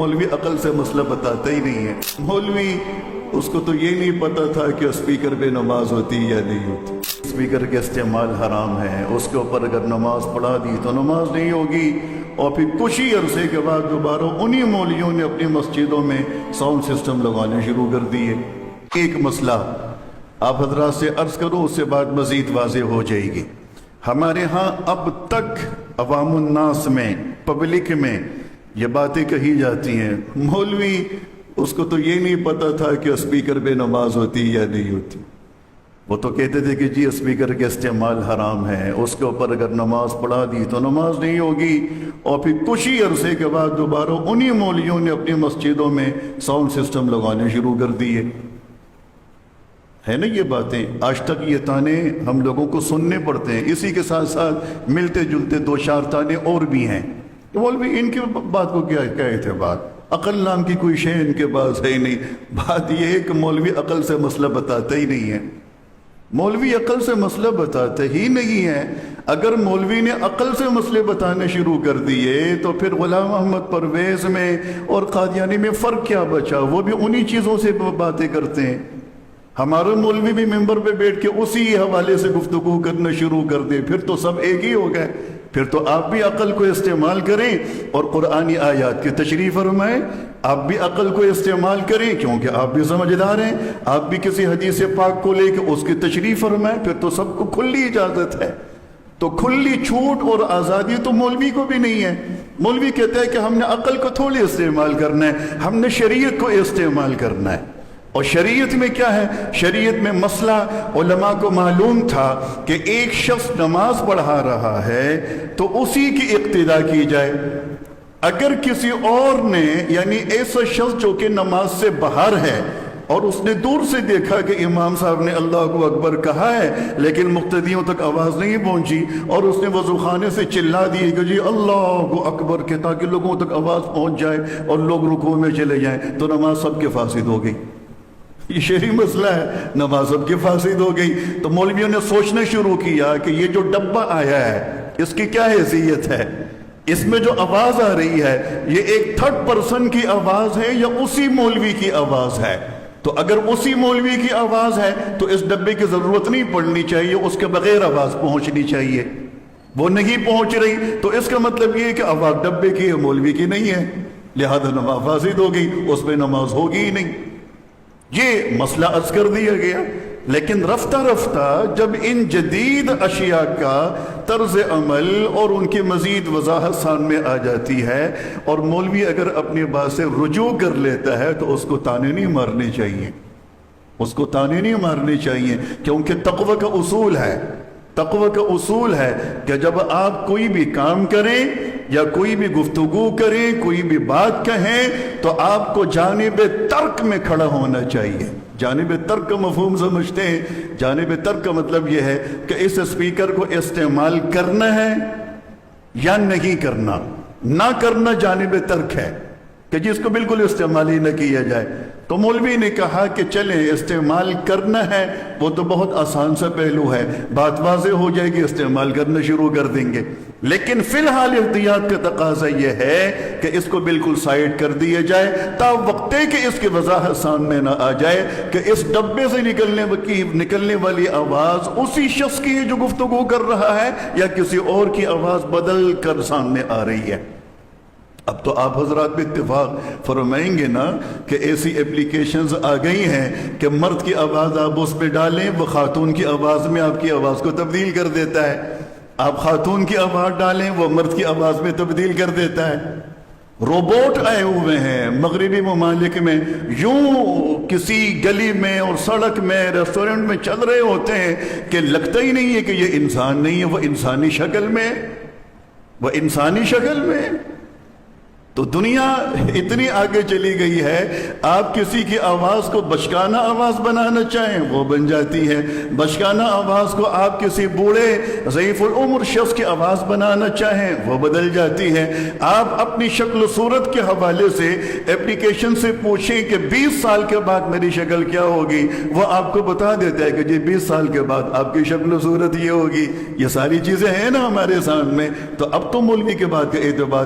مولوی عقل سے مسئلہ بتاتا ہی نہیں ہے۔ مولوی اس کو تو یہ نہیں پتا تھا کہ اسپیکر پہ نماز ہوتی یا نہیں ہوتی، اسپیکر کے استعمال حرام ہے، اس کے اوپر اگر نماز پڑھا دی تو نماز نہیں ہوگی۔ اور پھر کچھ ہی عرصے کے بعد دوبارہ انہی مولویوں نے اپنی مسجدوں میں ساؤنڈ سسٹم لگانے شروع کر دیے۔ ایک مسئلہ آپ حضرات سے عرض کرو، اس سے بات مزید واضح ہو جائے گی۔ ہمارے ہاں اب تک عوام الناس میں، پبلک میں یہ باتیں کہی جاتی ہیں، مولوی اس کو تو یہ نہیں پتا تھا کہ اسپیکر پہ نماز ہوتی یا نہیں ہوتی۔ وہ تو کہتے تھے کہ جی اسپیکر کے استعمال حرام ہے، اس کے اوپر اگر نماز پڑھا دی تو نماز نہیں ہوگی۔ اور پھر کچھ ہی عرصے کے بعد دوبارہ انہی مولویوں نے اپنی مسجدوں میں ساؤنڈ سسٹم لگانے شروع کر دیے۔ ہے نا یہ باتیں؟ آج تک یہ تانے ہم لوگوں کو سننے پڑتے ہیں۔ اسی کے ساتھ ساتھ ملتے جلتے دو چار تانے اور بھی ہیں۔ تو مولوی ان کی بات کو کیا کہتے بات؟ عقل نام کی کوئی شے ان کے پاس ہے ہی نہیں۔ بات یہ ہے کہ مولوی عقل سے مسئلہ بتاتا ہی نہیں ہے۔ مولوی عقل سے مسئلہ بتاتا ہی نہیں ہے۔ اگر مولوی نے عقل سے مسئلے بتانے شروع کر دیے تو پھر غلام محمد پرویز میں اور قادیانی میں فرق کیا بچا؟ وہ بھی انہی چیزوں سے باتیں کرتے ہیں۔ ہمارے مولوی بھی ممبر پہ بیٹھ کے اسی حوالے سے گفتگو کرنا شروع کر دے، پھر تو سب ایک ہی ہو گئے۔ پھر تو آپ بھی عقل کو استعمال کریں اور قرآنی آیات کی تشریح فرمائیں، آپ بھی عقل کو استعمال کریں کیونکہ آپ بھی سمجھدار ہیں، آپ بھی کسی حدیث پاک کو لے کے اس کی تشریح فرمائیں، پھر تو سب کو کھلی اجازت ہے۔ تو کھلی چھوٹ اور آزادی تو مولوی کو بھی نہیں ہے۔ مولوی کہتا ہے کہ ہم نے عقل کو تھوڑی استعمال کرنا ہے، ہم نے شریعت کو استعمال کرنا ہے۔ اور شریعت میں کیا ہے؟ شریعت میں مسئلہ علماء کو معلوم تھا کہ ایک شخص نماز پڑھا رہا ہے تو اسی کی اقتداء کی جائے۔ اگر کسی اور نے، یعنی ایسا شخص جو کہ نماز سے باہر ہے اور اس نے دور سے دیکھا کہ امام صاحب نے اللہ اکبر کہا ہے لیکن مقتدیوں تک آواز نہیں پہنچی، اور اس نے وضو خانے سے چلا دی کہ جی اللہ اکبر کہ تاکہ لوگوں تک آواز پہنچ جائے اور لوگ رکوع میں چلے جائیں، تو نماز سب کے فاسد ہو گئی۔ یہ شرعی مسئلہ ہے، نماز سب کی فاسد ہو گئی۔ تو مولویوں نے سوچنا شروع کیا کہ یہ جو ڈبہ آیا ہے اس کی کیا حیثیت ہے، اس میں جو آواز آ رہی ہے یہ ایک تھرڈ پرسن کی آواز ہے یا اسی مولوی کی آواز ہے؟ تو اگر اسی مولوی کی آواز ہے تو اس ڈبے کی ضرورت نہیں پڑنی چاہیے، اس کے بغیر آواز پہنچنی چاہیے۔ وہ نہیں پہنچ رہی تو اس کا مطلب یہ ہے کہ آواز ڈبے کی ہے، مولوی کی نہیں ہے، لہذا نماز فاسد ہو گئی، اس میں نماز ہوگی ہی نہیں۔ یہ مسئلہ عرض کر دیا گیا۔ لیکن رفتہ رفتہ جب ان جدید اشیاء کا طرز عمل اور ان کی مزید وضاحت سامنے آ جاتی ہے اور مولوی اگر اپنی بات سے رجوع کر لیتا ہے تو اس کو تانے نہیں مارنے چاہیے، اس کو تانے نہیں مارنے چاہیے، کیونکہ تقوی کا اصول ہے، تقوی کا اصول ہے کہ جب آپ کوئی بھی کام کریں یا کوئی بھی گفتگو کریں، کوئی بھی بات کہیں تو آپ کو جانب ترک میں کھڑا ہونا چاہیے۔ جانب ترک کا مفہوم سمجھتے ہیں؟ جانب ترک کا مطلب یہ ہے کہ اس اسپیکر کو استعمال کرنا ہے یا نہیں کرنا۔ نہ کرنا جانب ترک ہے کہ جس کو بالکل استعمال ہی نہ کیا جائے۔ تو مولوی نے کہا کہ چلیں استعمال کرنا ہے، وہ تو بہت آسان سا پہلو ہے، بات واضح ہو جائے گی، استعمال کرنا شروع کر دیں گے۔ لیکن فی الحال احتیاط کا تقاضا یہ ہے کہ اس کو بالکل سائڈ کر دیا جائے تا وقتے کہ اس کی وضاحت سامنے نہ آ جائے کہ اس ڈبے سے نکلنے والی آواز اسی شخص کی ہے جو گفتگو کر رہا ہے یا کسی اور کی آواز بدل کر سامنے آ رہی ہے۔ اب تو آپ حضرات بھی اتفاق فرمائیں گے نا کہ ایسی اپلیکیشنز آ گئی ہیں کہ مرد کی آواز آپ اس پہ ڈالیں، وہ خاتون کی آواز میں آپ کی آواز کو تبدیل کر دیتا ہے۔ آپ خاتون کی آواز ڈالیں، وہ مرد کی آواز میں تبدیل کر دیتا ہے۔ روبوٹ آئے ہوئے ہیں مغربی ممالک میں، یوں کسی گلی میں اور سڑک میں ریسٹورنٹ میں چل رہے ہوتے ہیں کہ لگتا ہی نہیں ہے کہ یہ انسان نہیں ہے، وہ انسانی شکل میں، وہ انسانی شکل میں۔ تو دنیا اتنی آگے چلی گئی ہے، آپ کسی کی آواز کو بچکانہ آواز بنانا چاہیں وہ بن جاتی ہے، بچکانہ آواز کو آپ کسی بوڑھے ضعیف العمر شخص کی آواز بنانا چاہیں وہ بدل جاتی ہے۔ آپ اپنی شکل و صورت کے حوالے سے اپلیکیشن سے پوچھیں کہ 20 سال کے بعد میری شکل کیا ہوگی، وہ آپ کو بتا دیتا ہے کہ جی 20 سال کے بعد آپ کی شکل و صورت یہ ہوگی۔ یہ ساری چیزیں ہیں نا ہمارے سامنے۔ تو اب تو مولوی کے بات کا اعتبار